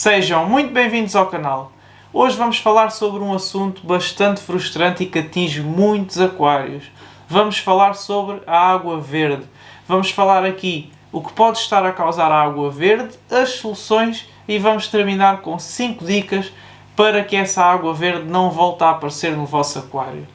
Sejam muito bem-vindos ao canal. Hoje vamos falar sobre um assunto bastante frustrante e que atinge muitos aquários. Vamos falar sobre a água verde. Vamos falar aqui o que pode estar a causar a água verde, as soluções e vamos terminar com 5 dicas para que essa água verde não volte a aparecer no vosso aquário.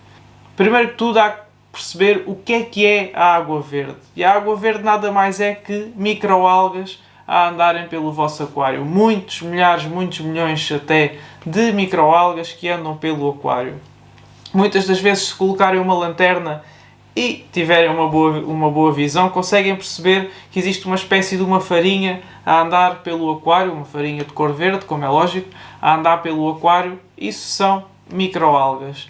Primeiro que tudo há que perceber o que é a água verde. E a água verde nada mais é que microalgas a andarem pelo vosso aquário. Muitos milhares, muitos milhões até de microalgas que andam pelo aquário. Muitas das vezes, se colocarem uma lanterna e tiverem uma boa visão, conseguem perceber que existe uma espécie de uma farinha a andar pelo aquário, uma farinha de cor verde, como é lógico, a andar pelo aquário. Isso são microalgas.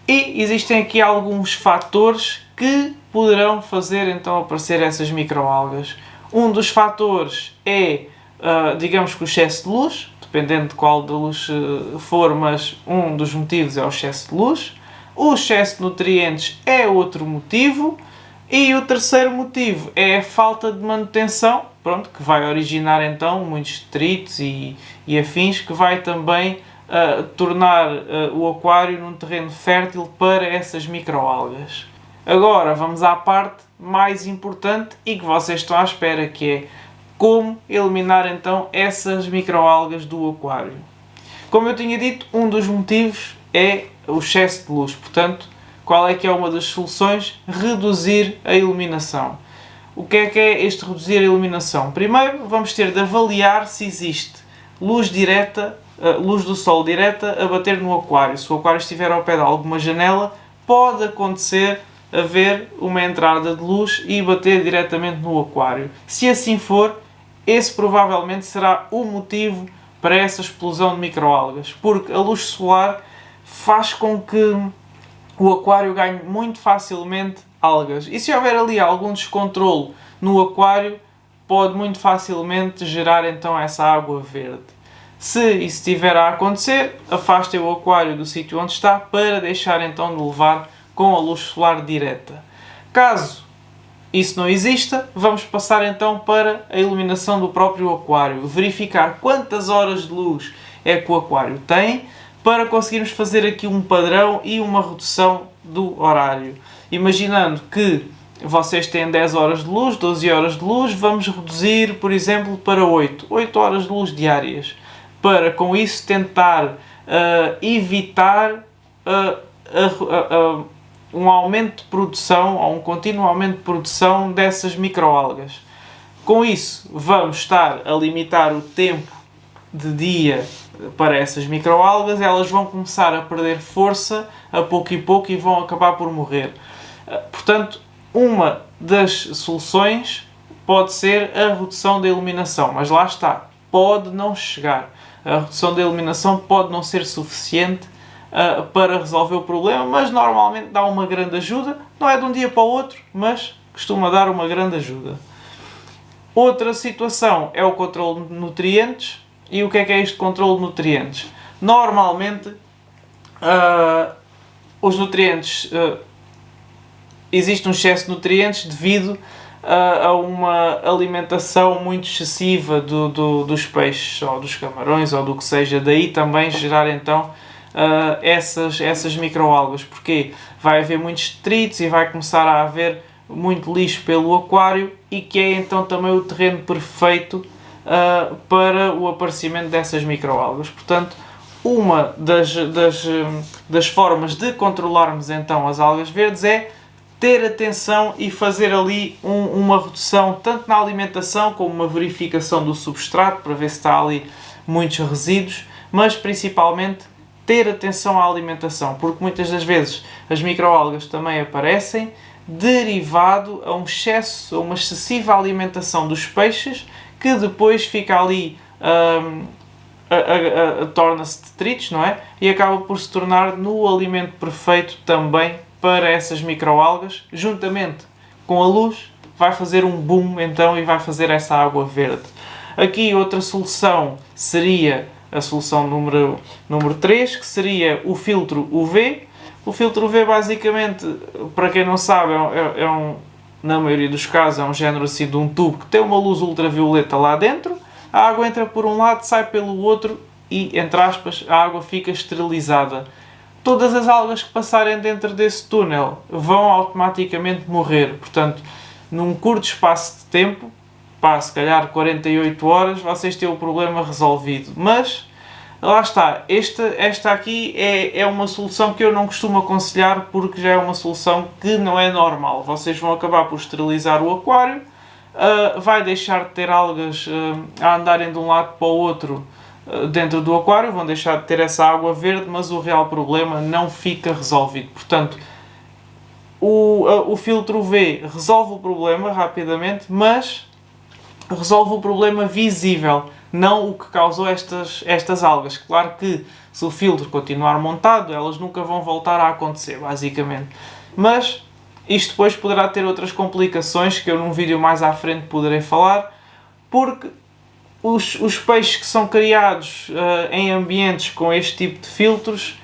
E existem aqui alguns fatores que poderão fazer então aparecer essas microalgas. Um dos fatores é, digamos que o excesso de luz, dependendo de qual da luz for, mas um dos motivos é o excesso de luz. O excesso de nutrientes é outro motivo. E o terceiro motivo é a falta de manutenção, que vai originar então muitos detritos e afins, que vai também tornar o aquário num terreno fértil para essas microalgas. Agora vamos à parte mais importante e que vocês estão à espera, que é como eliminar então essas microalgas do aquário. Como eu tinha dito, um dos motivos é o excesso de luz. Portanto, qual é que é uma das soluções? Reduzir a iluminação. O que é este reduzir a iluminação? Primeiro vamos ter de avaliar se existe luz direta, luz do sol direta a bater no aquário. Se o aquário estiver ao pé de alguma janela, pode acontecer haver uma entrada de luz e bater diretamente no aquário. Se assim for, esse provavelmente será o motivo para essa explosão de microalgas, porque a luz solar faz com que o aquário ganhe muito facilmente algas. E se houver ali algum descontrole no aquário, pode muito facilmente gerar então essa água verde. Se isso estiver a acontecer, afastem o aquário do sítio onde está para deixar então de levar com a luz solar direta. Caso isso não exista, vamos passar então para a iluminação do próprio aquário. Verificar quantas horas de luz é que o aquário tem para conseguirmos fazer aqui um padrão e uma redução do horário. Imaginando que vocês têm 10 horas de luz, 12 horas de luz, vamos reduzir, por exemplo, para 8 horas de luz diárias. Para com isso tentar evitar um aumento de produção, ou um contínuo aumento de produção dessas microalgas. Com isso, vamos estar a limitar o tempo de dia para essas microalgas. Elas vão começar a perder força a pouco e vão acabar por morrer. Portanto, uma das soluções pode ser a redução da iluminação, mas lá está, pode não chegar. A redução da iluminação pode não ser suficiente para resolver o problema, mas normalmente dá uma grande ajuda. Não é de um dia para o outro, mas costuma dar uma grande ajuda. Outra situação é o controle de nutrientes. E o que é este controle de nutrientes? Normalmente, os nutrientes, existe um excesso de nutrientes devido a uma alimentação muito excessiva dos peixes, ou dos camarões, ou do que seja. Daí também gerar então essas microalgas, porque vai haver muitos detritos e vai começar a haver muito lixo pelo aquário, e que é então também o terreno perfeito para o aparecimento dessas microalgas. Portanto, uma das formas de controlarmos então as algas verdes é ter atenção e fazer ali uma redução tanto na alimentação como uma verificação do substrato para ver se está ali muitos resíduos, mas principalmente ter atenção à alimentação, porque muitas das vezes as microalgas também aparecem derivado a um excesso, a uma excessiva alimentação dos peixes, que depois fica ali, torna-se detritos, não é? E acaba por se tornar no alimento perfeito também para essas microalgas, juntamente com a luz, vai fazer um boom então e vai fazer essa água verde. Aqui outra solução seria a solução número 3, que seria o filtro UV. O filtro UV basicamente, para quem não sabe, na maioria dos casos é um género assim de um tubo que tem uma luz ultravioleta lá dentro. a água entra por um lado, sai pelo outro e, entre aspas, a água fica esterilizada. Todas as algas que passarem dentro desse túnel vão automaticamente morrer. Portanto, num curto espaço de tempo, se calhar 48 horas, vocês têm o problema resolvido. Mas, lá está, esta aqui é uma solução que eu não costumo aconselhar porque já é uma solução que não é normal. Vocês vão acabar por esterilizar o aquário, vai deixar de ter algas a andarem de um lado para o outro dentro do aquário, vão deixar de ter essa água verde, mas o real problema não fica resolvido. Portanto, o filtro UV resolve o problema rapidamente, mas resolve o problema visível, não o que causou estas algas. Claro que se o filtro continuar montado, elas nunca vão voltar a acontecer, basicamente. Mas isto depois poderá ter outras complicações que eu num vídeo mais à frente poderei falar, porque os peixes que são criados em ambientes com este tipo de filtros,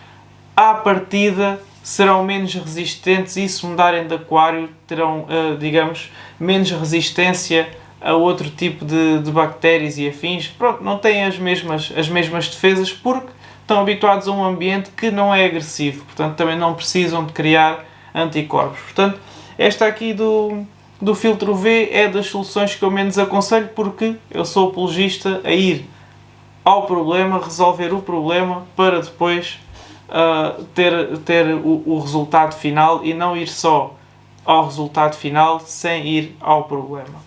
à partida serão menos resistentes e se mudarem de aquário terão, digamos, menos resistência a outro tipo de bactérias e afins. Pronto, não têm as mesmas defesas porque estão habituados a um ambiente que não é agressivo. Portanto, também não precisam de criar anticorpos. Portanto, esta aqui do filtro UV é das soluções que eu menos aconselho porque eu sou apologista a ir ao problema, resolver o problema para depois ter o resultado final e não ir só ao resultado final sem ir ao problema.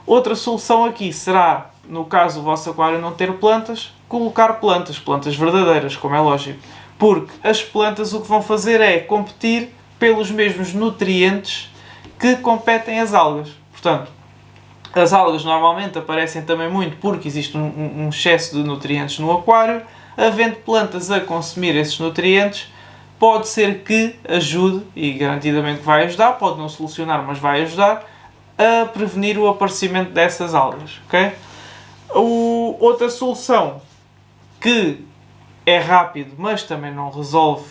Outra solução aqui será, no caso do vosso aquário não ter plantas, colocar plantas verdadeiras, como é lógico. Porque as plantas o que vão fazer é competir pelos mesmos nutrientes que competem as algas. Portanto, as algas normalmente aparecem também muito porque existe um excesso de nutrientes no aquário. Havendo plantas a consumir esses nutrientes, pode ser que ajude, e garantidamente vai ajudar, pode não solucionar, mas vai ajudar, a prevenir o aparecimento dessas algas. Okay? Outra solução que é rápido, mas também não resolve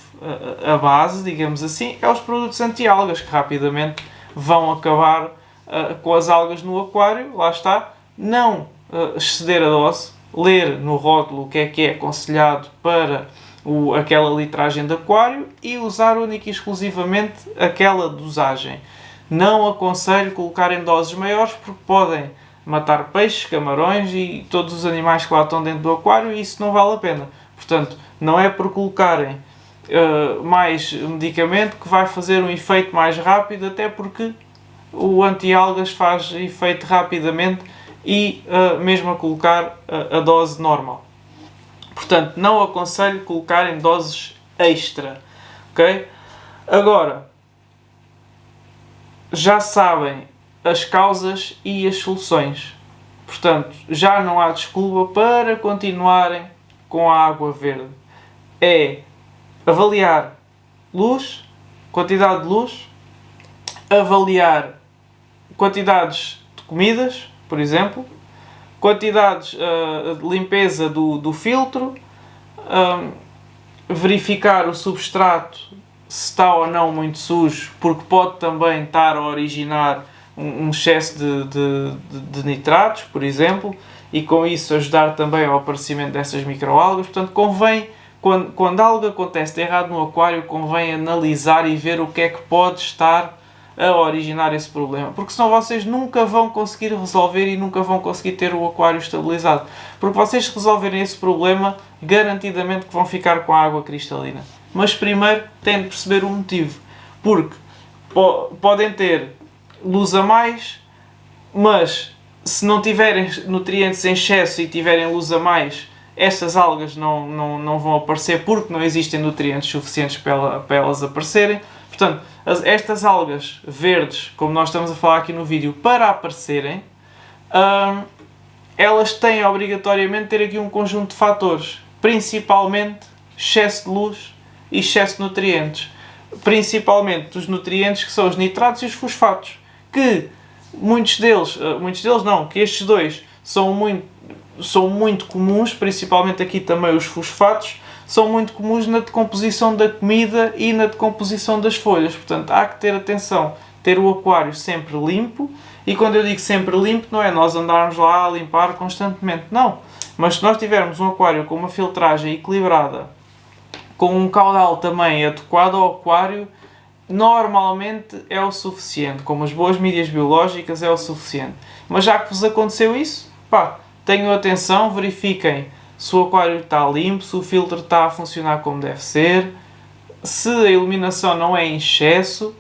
a base, digamos assim, é os produtos anti-algas, que rapidamente vão acabar com as algas no aquário. Lá está, não exceder a dose, ler no rótulo o que é aconselhado para aquela litragem de aquário e usar única e exclusivamente aquela dosagem. Não aconselho colocar em doses maiores porque podem matar peixes, camarões e todos os animais que lá estão dentro do aquário e isso não vale a pena. Portanto, não é por colocarem mais medicamento que vai fazer um efeito mais rápido, até porque o anti-algas faz efeito rapidamente e mesmo a colocar a dose normal. Portanto, não aconselho colocar em doses extra. Okay? Agora, já sabem as causas e as soluções. Portanto, já não há desculpa para continuarem com a água verde. É avaliar luz, quantidade de luz, avaliar quantidades de comidas, por exemplo, quantidades de limpeza do filtro, verificar o substrato se está ou não muito sujo, porque pode também estar a originar um excesso de nitratos, por exemplo, e com isso ajudar também ao aparecimento dessas microalgas. Portanto, convém, quando algo acontece de errado no aquário, convém analisar e ver o que é que pode estar a originar esse problema, porque senão vocês nunca vão conseguir resolver e nunca vão conseguir ter o aquário estabilizado, porque vocês resolverem esse problema, garantidamente que vão ficar com a água cristalina. Mas primeiro têm de perceber o motivo, porque podem ter luz a mais, mas se não tiverem nutrientes em excesso e tiverem luz a mais, estas algas não vão aparecer porque não existem nutrientes suficientes para elas aparecerem. Portanto, estas algas verdes, como nós estamos a falar aqui no vídeo, para aparecerem, elas têm obrigatoriamente de ter aqui um conjunto de fatores, principalmente excesso de luz e excesso de nutrientes. Principalmente dos nutrientes que são os nitratos e os fosfatos, que que estes dois são muito comuns, principalmente aqui também os fosfatos, são muito comuns na decomposição da comida e na decomposição das folhas. Portanto, há que ter atenção, ter o aquário sempre limpo E quando eu digo sempre limpo, não é nós andarmos lá a limpar constantemente, não. Mas se nós tivermos um aquário com uma filtragem equilibrada, com um caudal também adequado ao aquário, normalmente é o suficiente. Com umas boas mídias biológicas é o suficiente. Mas já que vos aconteceu isso, pá, tenham atenção, verifiquem se o aquário está limpo, se o filtro está a funcionar como deve ser, se a iluminação não é em excesso,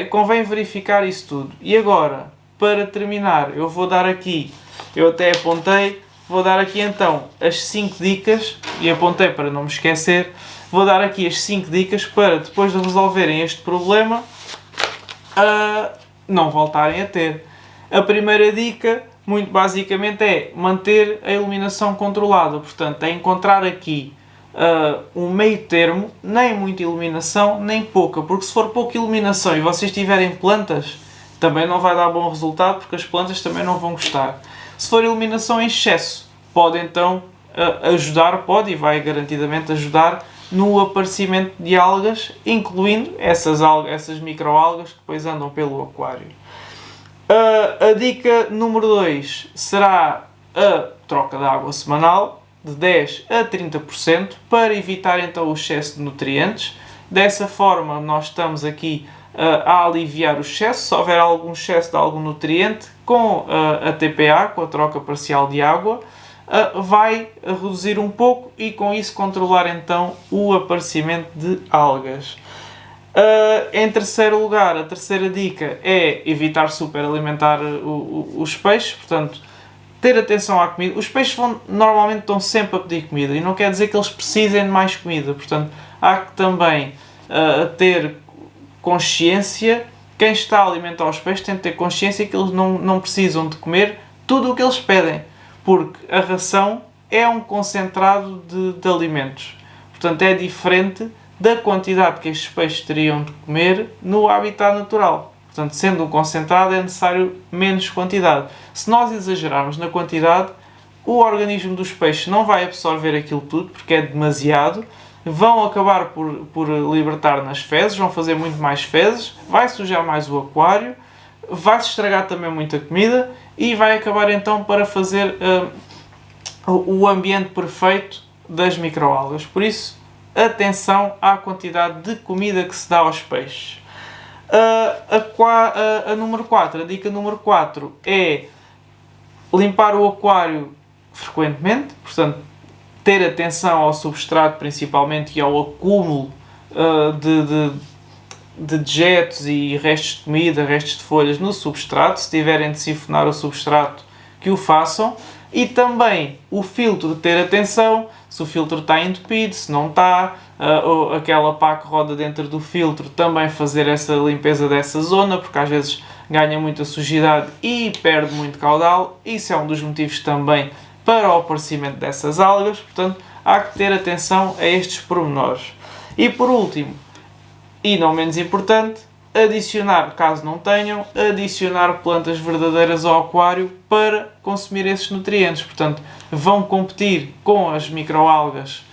convém verificar isso tudo. E agora, para terminar, eu vou dar aqui, eu até apontei, vou dar aqui então as 5 dicas, e apontei para não me esquecer, vou dar aqui as 5 dicas para, depois de resolverem este problema, não voltarem a ter. A primeira dica, muito basicamente, é manter a iluminação controlada. Portanto, é encontrar aqui um meio termo, nem muita iluminação, nem pouca. Porque se for pouca iluminação e vocês tiverem plantas, também não vai dar bom resultado, porque as plantas também não vão gostar. Se for iluminação em excesso, pode então ajudar, pode e vai garantidamente ajudar no aparecimento de algas, incluindo essas microalgas que depois andam pelo aquário. A dica número 2 será a troca de água semanal, de 10 a 30%, para evitar então o excesso de nutrientes. Dessa forma nós estamos aqui a aliviar o excesso, se houver algum excesso de algum nutriente, com a TPA, com a troca parcial de água, vai reduzir um pouco e com isso controlar então o aparecimento de algas. Em terceiro lugar, a terceira dica é evitar superalimentar os peixes, portanto, ter atenção à comida. Os peixes normalmente estão sempre a pedir comida e não quer dizer que eles precisem de mais comida, portanto, há que também ter consciência, quem está a alimentar os peixes tem de ter consciência que eles não precisam de comer tudo o que eles pedem, porque a ração é um concentrado de alimentos, portanto é diferente da quantidade que estes peixes teriam de comer no habitat natural. Portanto, sendo um concentrado, é necessário menos quantidade. Se nós exagerarmos na quantidade, o organismo dos peixes não vai absorver aquilo tudo, porque é demasiado. Vão acabar por libertar nas fezes, vão fazer muito mais fezes, vai sujar mais o aquário, vai-se estragar também muita comida e vai acabar então para fazer o ambiente perfeito das microalgas. Por isso, atenção à quantidade de comida que se dá aos peixes. A número 4, a dica número 4 é limpar o aquário frequentemente, portanto, ter atenção ao substrato principalmente e ao acúmulo de dejetos e restos de comida, restos de folhas no substrato. Se tiverem de sifonar o substrato, que o façam. E também o filtro, ter atenção se o filtro está entupido, se não está, ou aquela pá que roda dentro do filtro, também fazer essa limpeza dessa zona, porque às vezes ganha muita sujidade e perde muito caudal. Isso é um dos motivos também para o aparecimento dessas algas, portanto há que ter atenção a estes pormenores. E por último, e não menos importante, adicionar, caso não tenham, adicionar plantas verdadeiras ao aquário para consumir esses nutrientes. Portanto, vão competir com as microalgas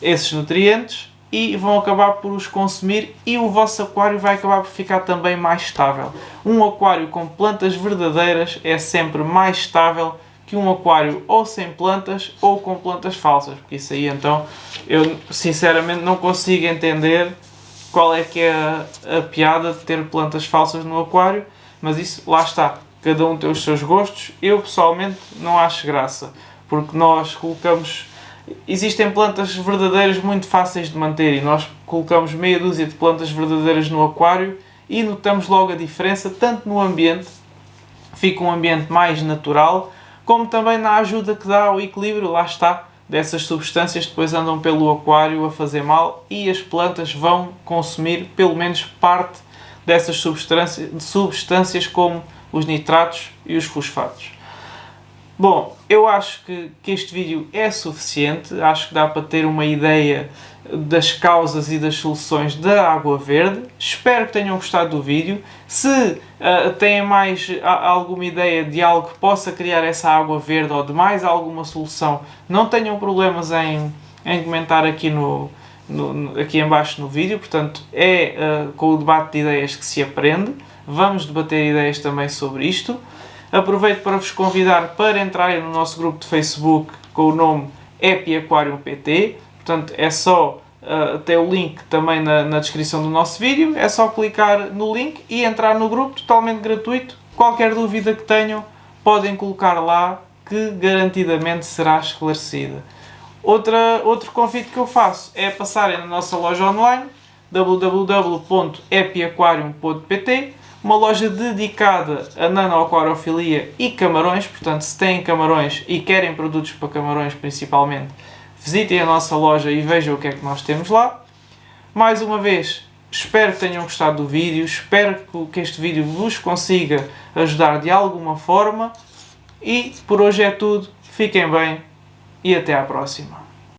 esses nutrientes e vão acabar por os consumir e o vosso aquário vai acabar por ficar também mais estável. Um aquário com plantas verdadeiras é sempre mais estável que um aquário ou sem plantas ou com plantas falsas, porque isso aí então eu sinceramente não consigo entender qual é que é a piada de ter plantas falsas no aquário, mas isso, lá está, cada um tem os seus gostos. Eu pessoalmente não acho graça, porque nós colocamos, existem plantas verdadeiras muito fáceis de manter e nós colocamos meia dúzia de plantas verdadeiras no aquário e notamos logo a diferença, tanto no ambiente, fica um ambiente mais natural, como também na ajuda que dá ao equilíbrio, lá está, dessas substâncias que depois andam pelo aquário a fazer mal e as plantas vão consumir pelo menos parte dessas substâncias como os nitratos e os fosfatos. Bom, eu acho que este vídeo é suficiente, acho que dá para ter uma ideia das causas e das soluções da água verde. Espero que tenham gostado do vídeo. Se têm mais alguma ideia de algo que possa criar essa água verde ou de mais alguma solução, não tenham problemas em comentar aqui aqui em baixo no vídeo. Portanto, é com o debate de ideias que se aprende. vamos debater ideias também sobre isto. Aproveito para vos convidar para entrarem no nosso grupo de Facebook com o nome Happy Aquarium PT. Portanto, é só ter o link também na descrição do nosso vídeo. É só clicar no link e entrar no grupo totalmente gratuito. Qualquer dúvida que tenham, podem colocar lá que garantidamente será esclarecida. Outro convite que eu faço é passarem na nossa loja online www.happyaquarium.pt, uma loja dedicada a nanoaquariofilia e camarões. Portanto, se têm camarões e querem produtos para camarões principalmente, visitem a nossa loja e vejam o que é que nós temos lá. Mais uma vez, espero que tenham gostado do vídeo, espero que este vídeo vos consiga ajudar de alguma forma. E por hoje é tudo, fiquem bem e até à próxima.